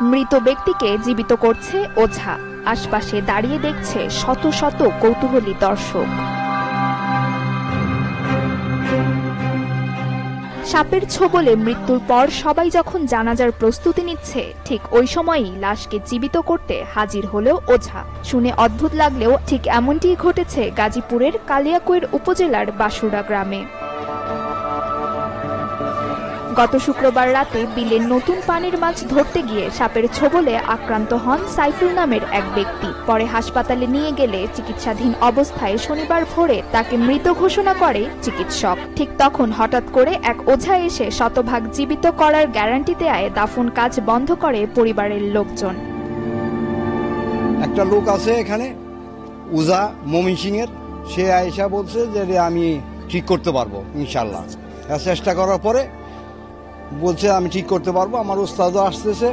মৃত ব্যক্তিকে জীবিত করছে ওঝা। আশপাশে দাঁড়িয়ে দেখছে শত শত কৌতূহলী দর্শক। সাপের ছোবলে মৃত্যুর পর সবাই যখন জানাজার প্রস্তুতি নিচ্ছে, ঠিক ওই সময়ই লাশকে জীবিত করতে হাজির হলেও ওঝা। শুনে অদ্ভুত লাগলেও ঠিক এমনটিই ঘটেছে গাজীপুরের কালিয়াকৈর উপজেলার বাসুড়া গ্রামে। গত শুক্রবার রাতে বিলে নতুন পানির মাছ ধরতে গিয়ে সাপের ছোবলে আক্রান্ত হন সাইফুল নামের এক ব্যক্তি। পরে হাসপাতালে নিয়ে গেলে চিকিৎসাধীন অবস্থায় শনিবার ভোরে তাকে মৃত ঘোষণা করে চিকিৎসক। ঠিক তখন হঠাৎ করে এক ওঝা এসে শতভাগ জীবিত করার গ্যারান্টি দেয় দাফন কাজ বন্ধ করে পরিবারের লোকজন। একটা লোক আছে এখানে ওঝা মমিন সিং এর, সে আয়েশা বলছে যে আমি ঠিক করতে পারবো ইনশাল্লাহ। চেষ্টা করার পরে বলছে আমি ঠিক করতে পারবো, আমার ওস্তাদও আসতেছে।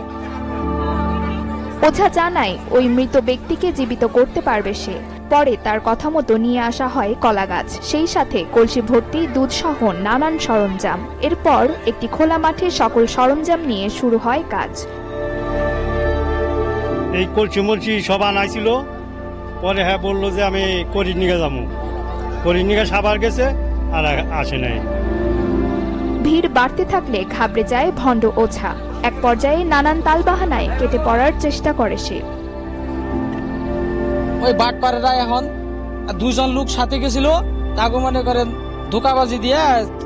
ওঝা জানায় ওই মৃত ব্যক্তিকে জীবিত করতে পারবে সে। পরে তার কথা মতো নিয়ে আসা হয় কলা গাছ, সেই সাথে কলসি ভর্তি দুধ সহ নানান সরঞ্জাম। এরপর একটি খোলা মাঠে সকল সরঞ্জাম নিয়ে শুরু হয় কাজ। এই কলসি মলসি সব আনাইছিল, পরে হ্যাঁ বললো যে আমি করির নিগে যাবো, করির নিগে সাবার গেছে আর আসে নাই। ভিড় বাড়তে থাকলে ঘাবড়ে যায় ভণ্ড ওঝা। এক পর্যায়ে নানান তালবাহানায় কেটে পড়ার চেষ্টা করে সে। ওই বাটপাড়েরা এখন দুজন লোক সাথে গেছিল, তাকে মনে করেন ধোকাবাজি দিয়ে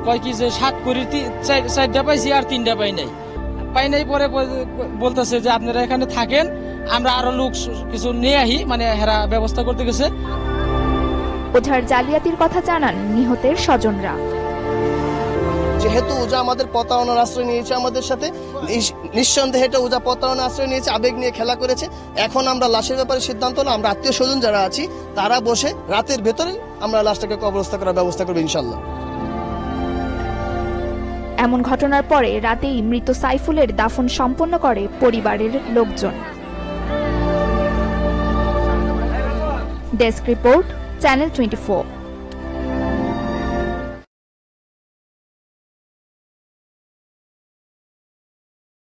কয় কি যে 7 কোটি 4টা পাইছি আর 3টা পাই নাই। পরে বলতেছে যে আপনারা এখানে থাকেন, আমরা আরো লোক কিছু নিয়ে আহি, মানে হেরা ব্যবস্থা করতে গেছে। ওঝার জালিয়াতির কথা জানান নিহতের স্বজনরা। যেহেতু ওঝা আমাদের প্রতারণার আশ্রয় নিয়েছে, আমাদের সাথে নিঃসন্দেহে এটা ওঝা প্রতারণার আশ্রয় নিয়েছে, আবেগ নিয়ে খেলা করেছে। এখন আমরা লাশের ব্যাপারে সিদ্ধান্ত হলো আমরা আত্মীয় স্বজন যারা আছি তারা বসে রাতের ভেতরে আমরা লাশটাকে কবরস্থ করার ব্যবস্থা করবো ইনশাল্লাহ। এমন ঘটনার পরে রাতেই মৃত সাইফুলের দাফন সম্পন্ন করে পরিবারের লোকজন। Desk report, channel 24।